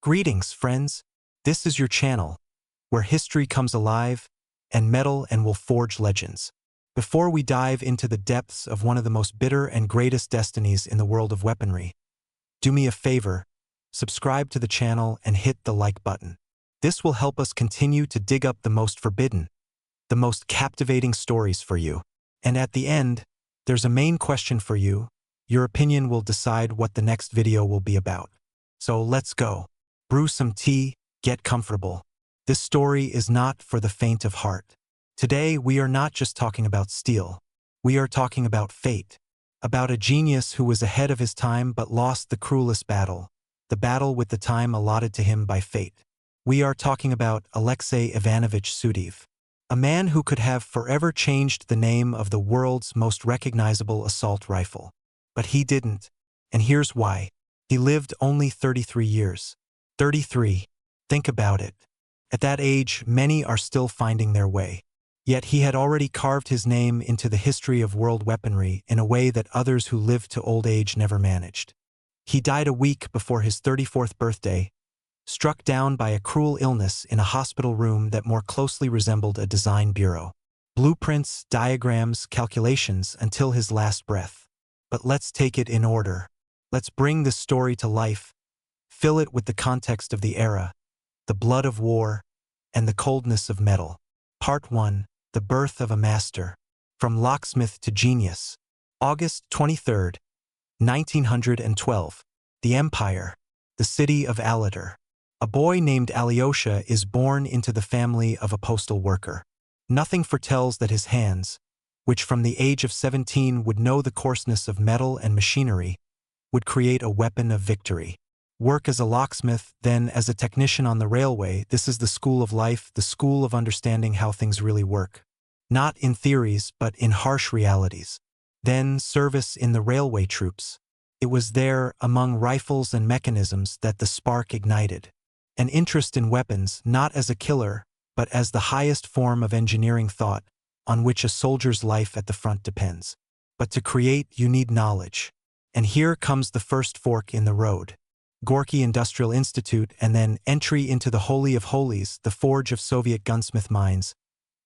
Greetings, friends. This is your channel, where history comes alive, and metal and will forge legends. Before we dive into the depths of one of the most bitter and greatest destinies in the world of weaponry, do me a favor, subscribe to the channel and hit the like button. This will help us continue to dig up the most forbidden, the most captivating stories for you. And at the end, there's a main question for you. Your opinion will decide what the next video will be about. So let's go. Brew some tea, get comfortable. This story is not for the faint of heart. Today, we are not just talking about steel. We are talking about fate. About a genius who was ahead of his time but lost the cruelest battle, the battle with the time allotted to him by fate. We are talking about Alexey Ivanovich Sudayev, a man who could have forever changed the name of the world's most recognizable assault rifle. But he didn't, and here's why. He lived only 33 years. 33. Think about it. At that age, many are still finding their way. Yet he had already carved his name into the history of world weaponry in a way that others who lived to old age never managed. He died a week before his 34th birthday, struck down by a cruel illness in a hospital room that more closely resembled a design bureau. Blueprints, diagrams, calculations until his last breath. But let's take it in order. Let's bring this story to life, fill it with the context of the era, the blood of war, and the coldness of metal. Part 1. The Birth of a Master. From Locksmith to Genius. August 23, 1912. The Empire. The city of Alatar. A boy named Alyosha is born into the family of a postal worker. Nothing foretells that his hands, which from the age of 17 would know the coarseness of metal and machinery, would create a weapon of victory. Work as a locksmith, then as a technician on the railway, this is the school of life, the school of understanding how things really work. Not in theories, but in harsh realities. Then service in the railway troops. It was there, among rifles and mechanisms, that the spark ignited. An interest in weapons, not as a killer, but as the highest form of engineering thought, on which a soldier's life at the front depends. But to create, you need knowledge. And here comes the first fork in the road. Gorky Industrial Institute, and then entry into the Holy of Holies, the forge of Soviet gunsmith minds,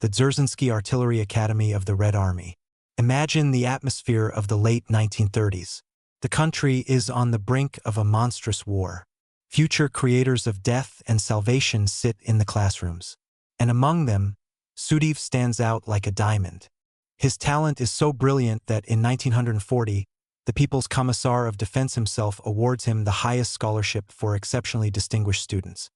the Dzerzhinsky Artillery Academy of the Red Army. Imagine the atmosphere of the late 1930s. The country is on the brink of a monstrous war. Future creators of death and salvation sit in the classrooms. And among them, Sudayev stands out like a diamond. His talent is so brilliant that in 1940, the People's Commissar of Defense himself awards him the highest scholarship for exceptionally distinguished students.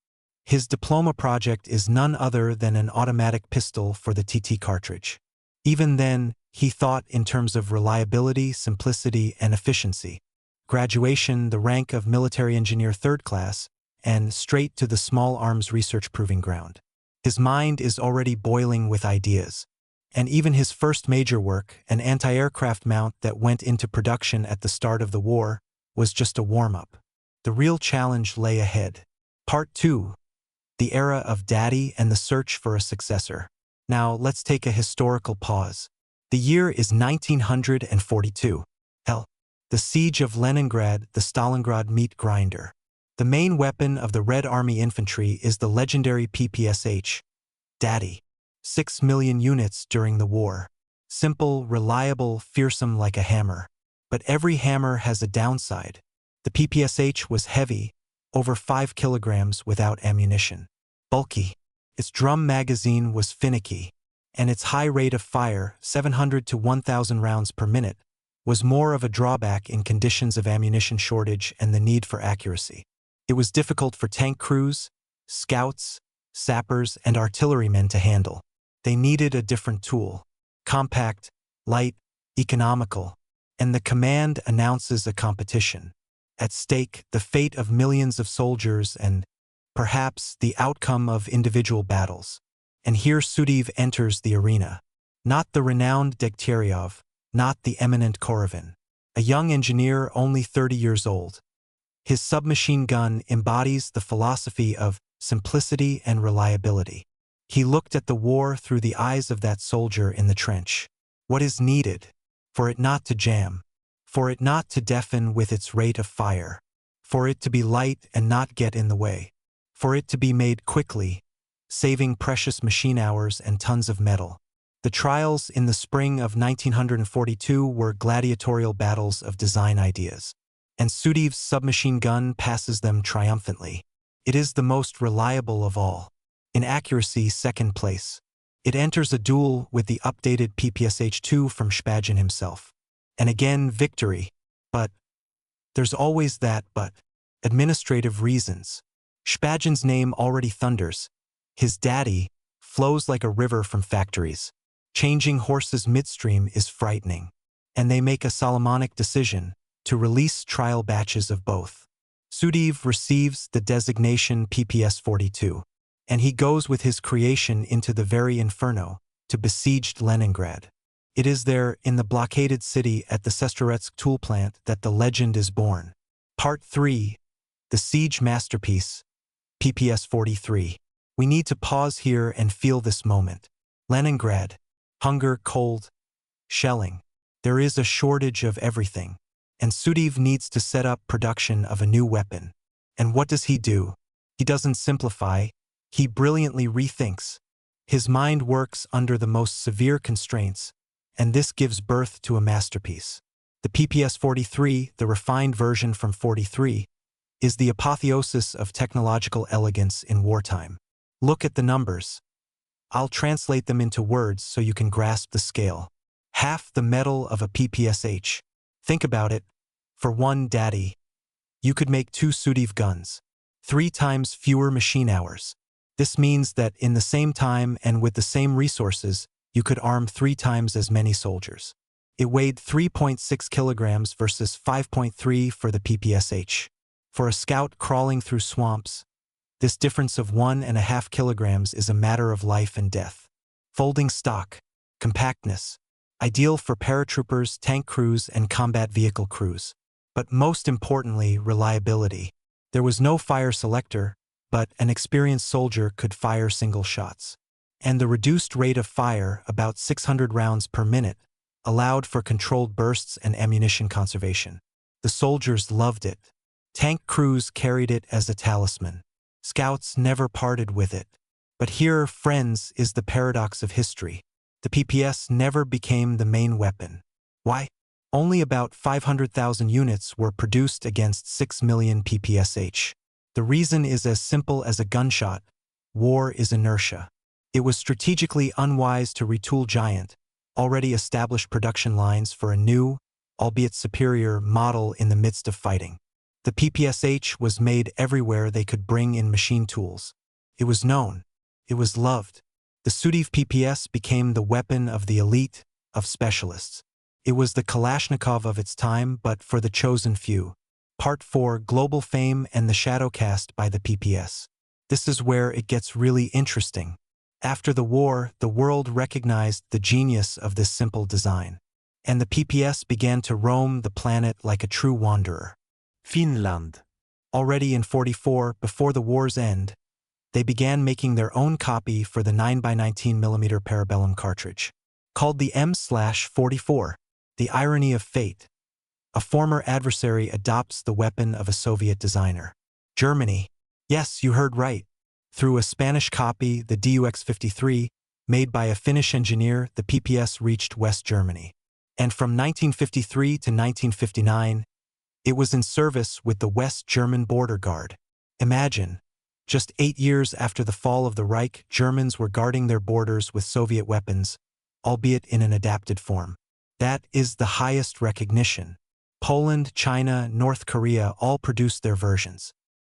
His diploma project is none other than an automatic pistol for the TT cartridge. Even then, he thought in terms of reliability, simplicity, and efficiency. Graduation, the rank of military engineer 3rd class, and straight to the small arms research proving ground. His mind is already boiling with ideas. And even his first major work, an anti-aircraft mount that went into production at the start of the war, was just a warm-up. The real challenge lay ahead. Part 2. The Era of Daddy and the Search for a Successor. Now, let's take a historical pause. The year is 1942. The Siege of Leningrad, the Stalingrad meat grinder. The main weapon of the Red Army infantry is the legendary PPSH, Daddy. 6 million units during the war. Simple, reliable, fearsome like a hammer. But every hammer has a downside. The PPSH was heavy, over 5 kilograms without ammunition. Bulky. Its drum magazine was finicky. And its high rate of fire, 700 to 1,000 rounds per minute, was more of a drawback in conditions of ammunition shortage and the need for accuracy. It was difficult for tank crews, scouts, sappers, and artillerymen to handle. They needed a different tool. Compact, light, economical. And the command announces a competition. At stake, the fate of millions of soldiers and, perhaps, the outcome of individual battles. And here Sudayev enters the arena. Not the renowned Degtyaryov, not the eminent Korovin. A young engineer only 30 years old. His submachine gun embodies the philosophy of simplicity and reliability. He looked at the war through the eyes of that soldier in the trench. What is needed? For it not to jam. For it not to deafen with its rate of fire. for it to be light and not get in the way, for it to be made quickly, saving precious machine hours and tons of metal. The trials in the spring of 1942 were gladiatorial battles of design ideas, and Sudayev's submachine gun passes them triumphantly. It is the most reliable of all. In accuracy, second place. It enters a duel with the updated PPSH-2 from Shpagin himself. And again, victory. But there's always that but. Administrative reasons. Shpagin's name already thunders. His daddy flows like a river from factories. Changing horses midstream is frightening. And they make a Solomonic decision to release trial batches of both. Sudayev receives the designation PPS-42. And he goes with his creation into the very inferno, to besieged Leningrad. It is there, in the blockaded city at the Sestroretsk tool plant, that the legend is born. Part 3. The Siege Masterpiece, PPS-43. We need to pause here and feel this moment. Leningrad. Hunger, cold, shelling. There is a shortage of everything. And Sudayev needs to set up production of a new weapon. And what does he do? He doesn't simplify. He brilliantly rethinks. His mind works under the most severe constraints, and this gives birth to a masterpiece. The PPS-43, the refined version from 43, is the apotheosis of technological elegance in wartime. Look at the numbers. I'll translate them into words so you can grasp the scale. Half the metal of a PPSH. Think about it. For one daddy, you could make 2 Sudayev guns. 3 times fewer machine hours. This means that in the same time and with the same resources, you could arm 3 times as many soldiers. It weighed 3.6 kilograms versus 5.3 for the PPSH. For a scout crawling through swamps, this difference of 1.5 kilograms is a matter of life and death. Folding stock, compactness, ideal for paratroopers, tank crews, and combat vehicle crews. But most importantly, reliability. There was no fire selector, but an experienced soldier could fire single shots. And the reduced rate of fire, about 600 rounds per minute, allowed for controlled bursts and ammunition conservation. The soldiers loved it. Tank crews carried it as a talisman. Scouts never parted with it. But here, friends, is the paradox of history. The PPS never became the main weapon. Why? Only about 500,000 units were produced against 6 million PPSH. The reason is as simple as a gunshot. War is inertia. It was strategically unwise to retool giant, already established production lines for a new, albeit superior, model in the midst of fighting. The PPSH was made everywhere they could bring in machine tools. It was known. It was loved. The Sudayev PPS became the weapon of the elite, of specialists. It was the Kalashnikov of its time, but for the chosen few. Part 4, Global Fame and the Shadow Cast by the PPS. This is where it gets really interesting. After the war, the world recognized the genius of this simple design. And the PPS began to roam the planet like a true wanderer. Finland. Already in 44, before the war's end, they began making their own copy for the 9x19mm Parabellum cartridge. Called the M/44, the irony of fate. A former adversary adopts the weapon of a Soviet designer. Germany. Yes, you heard right. Through a Spanish copy, the DUX-53, made by a Finnish engineer, the PPS reached West Germany. And from 1953 to 1959, it was in service with the West German Border Guard. Imagine, just 8 years after the fall of the Reich, Germans were guarding their borders with Soviet weapons, albeit in an adapted form. That is the highest recognition. Poland, China, North Korea all produced their versions.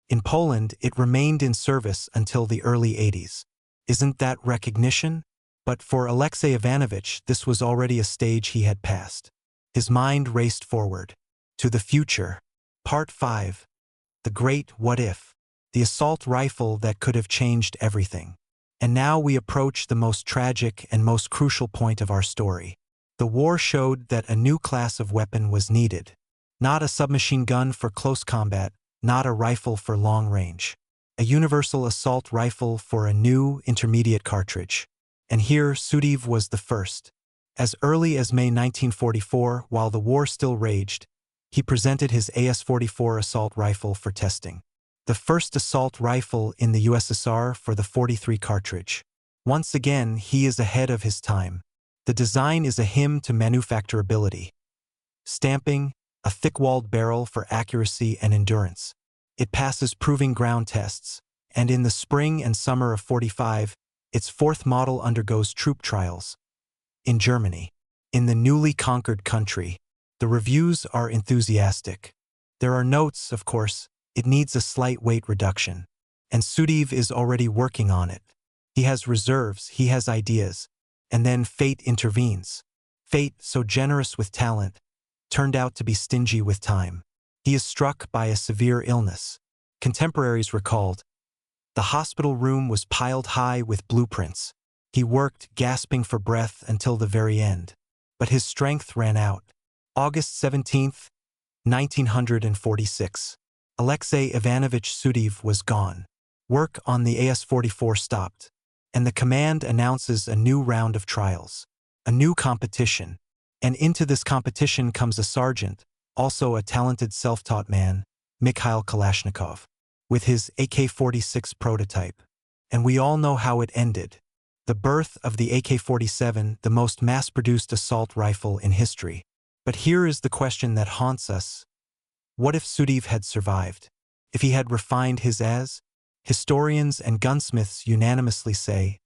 In Poland, it remained in service until the early 80s. Isn't that recognition? But for Alexey Ivanovich, this was already a stage he had passed. His mind raced forward. To the future. Part 5. The Great What If. The assault rifle that could have changed everything. And now we approach the most tragic and most crucial point of our story. The war showed that a new class of weapon was needed. Not a submachine gun for close combat, not a rifle for long range. A universal assault rifle for a new, intermediate cartridge. And here, Sudayev was the first. As early as May 1944, while the war still raged, he presented his AS-44 assault rifle for testing. The first assault rifle in the USSR for the .43 cartridge. Once again, he is ahead of his time. The design is a hymn to manufacturability. Stamping, a thick-walled barrel for accuracy and endurance. It passes proving ground tests, and in the spring and summer of '45, its fourth model undergoes troop trials. In Germany, in the newly conquered country, the reviews are enthusiastic. There are notes, of course, it needs a slight weight reduction. And Sudayev is already working on it. He has reserves, he has ideas. And then fate intervenes. Fate, so generous with talent, turned out to be stingy with time. He is struck by a severe illness. Contemporaries recalled, the hospital room was piled high with blueprints. He worked, gasping for breath until the very end. But his strength ran out. August 17, 1946. Alexey Ivanovich Sudayev was gone. Work on the AS-44 stopped. And the command announces a new round of trials. A new competition. And into this competition comes a sergeant, also a talented self-taught man, Mikhail Kalashnikov, with his AK-46 prototype. And we all know how it ended. The birth of the AK-47, the most mass-produced assault rifle in history. But here is the question that haunts us. What if Sudayev had survived? If he had refined his as? Historians and gunsmiths unanimously say,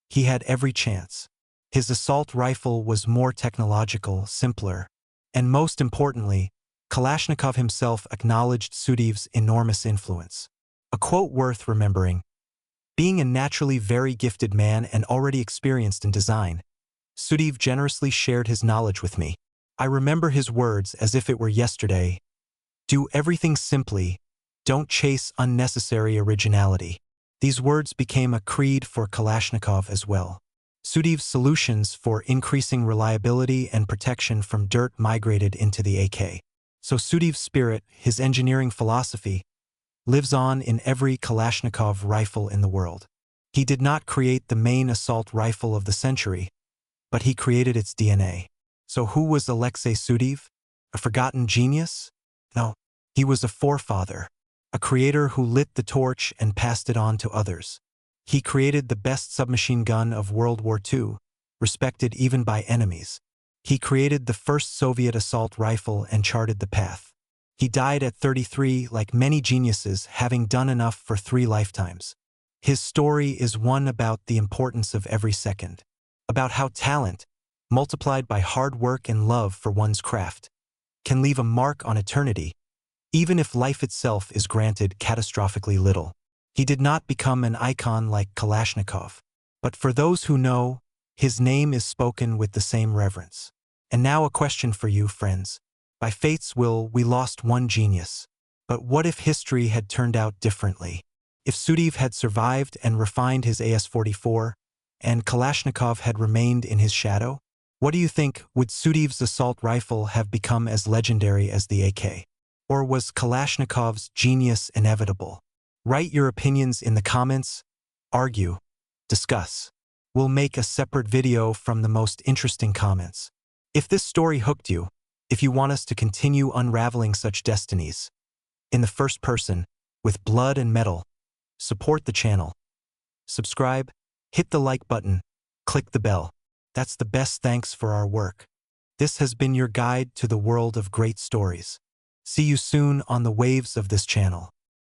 he had every chance. His assault rifle was more technological, simpler. And most importantly, Kalashnikov himself acknowledged Sudayev's enormous influence. A quote worth remembering. Being a naturally very gifted man and already experienced in design, Sudayev generously shared his knowledge with me. I remember his words as if it were yesterday. Do everything simply. Don't chase unnecessary originality. These words became a creed for Kalashnikov as well. Sudayev's solutions for increasing reliability and protection from dirt migrated into the AK. So Sudayev's spirit, his engineering philosophy, lives on in every Kalashnikov rifle in the world. He did not create the main assault rifle of the century, but he created its DNA. So who was Alexey Sudayev? A forgotten genius? No, he was a forefather, a creator who lit the torch and passed it on to others. He created the best submachine gun of World War II, respected even by enemies. He created the first Soviet assault rifle and charted the path. He died at 33, like many geniuses, having done enough for 3 lifetimes. His story is one about the importance of every second, about how talent, multiplied by hard work and love for one's craft, can leave a mark on eternity, even if life itself is granted catastrophically little. He did not become an icon like Kalashnikov, but for those who know, his name is spoken with the same reverence. And now a question for you, friends. By fate's will, we lost one genius. But what if history had turned out differently? If Sudayev had survived and refined his AS-44, and Kalashnikov had remained in his shadow? What do you think? Would Sudayev's assault rifle have become as legendary as the AK? Or was Kalashnikov's genius inevitable? Write your opinions in the comments, argue, discuss. We'll make a separate video from the most interesting comments. If this story hooked you, if you want us to continue unraveling such destinies, in the first person, with blood and metal, support the channel. Subscribe, hit the like button, click the bell. That's the best thanks for our work. This has been your guide to the world of great stories. See you soon on the waves of this channel.